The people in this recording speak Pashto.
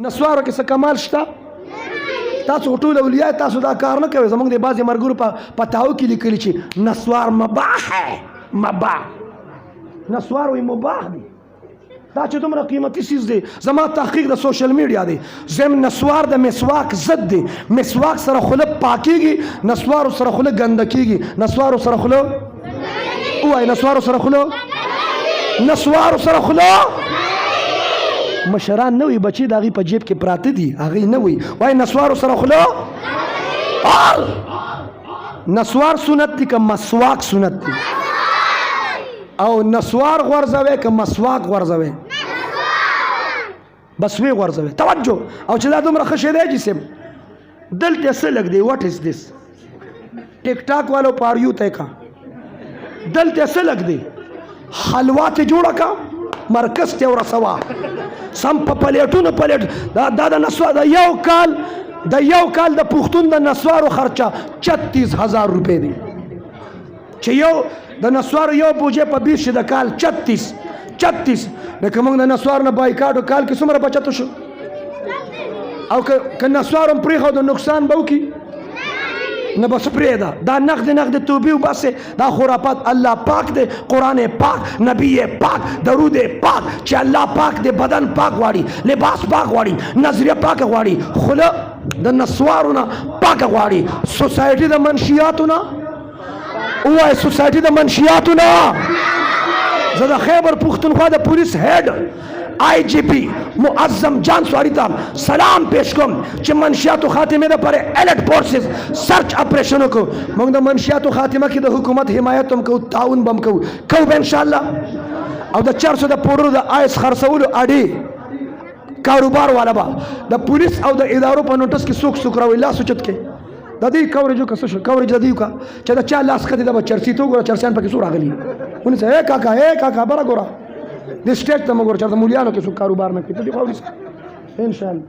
نسوارو کې څه کمال شته؟ تاسو ټول اولیاء تاسو دا کار نه کوئ. زمونږ د بعضې مرګرو په فتاو کې لیکلي چې نسوار مباح ہے، مباح. نسوار وایي مباح دی. دا چې دومره قیمتي څیز دی. زما تحقیق د سوشل میډیا دی. زم نسوار د مسواک ضد دی. مسواک سره خوله پاکیږي، نسوارو سره خوله ګنده کیږي. نسوارو سره خوله ووایي، نسوارو سره خوله، نسوارو سره خوله. مشران نه وي، بچي د هغې په جیب کې پراته دي، هغې نه وي. وایي نسوارو سره خوله. نسوار سنت دی که مسواک سنت دی؟ او نسوار غورځوي که مسواک غورځوي؟ بس وی غورځوي. توجه. او چې دا دومره ښه شی دی چې صاحب دلته څه لګ دی؟ واټ از دس؟ ټیک ټاک والو پاریو ته کا دلته څه لګ دی؟ حلوا ته جوړه کا، مرکز ته ورسوا، سم په پلیټونو پلیټ. دا د نسوار د یو کال د پښتون د نسوارو خرچه 36,000 روپۍ دی. چې یو د نسوارو یو بوجه په 20 د کال 36. لکه موږ د نسوار نه بایکاټ کال کې څومره بچت شو؟ او که نسوار هم پرېښو د نقصان به وکړي؟ نه بس پرېږده. دا نقد توبې وباسې. دا خرافات. الله پاک دی، قرآن پاک، نبی پاک، درود پاک. چې الله پاک دی، بدن پاک غواړي، لباس پاک غواړي، نظریه پاک غواړي، خوله د نسوارو نه پاک غواړي. سوسایټي د منشیاتو نه ووایي، سوسایټي د منشیاتو نه. زه د خیبر پښتونخوا د پولیس هیډ IGP معظم جان سواری ته سلام پیش کوم چې منشیاتو خاتمه ده پر الرټ فورسز سرچ اپریشن وکړو. موږ د منشیاتو خاتمه کې د حکومت حمایت هم کوو، تعاون بم کوو به ان شاء الله. او د 400 د پورو د آیس خرڅولو اډې کاروبار والا به د پولیس او د ادارو په نوټس کې څوک راوي لاس اوچت کې د دې کوریجو که څه شو کوریج د دې کا چې د چا لاس کړي د چرسي تو ګوره چرسیان پکې څو راغلي. ونه څه کاکا بره ګوره د سټیټ ته مګور چې د مولیانو کې څو کاروبار نه کوي ته دی خو ان شاء الله.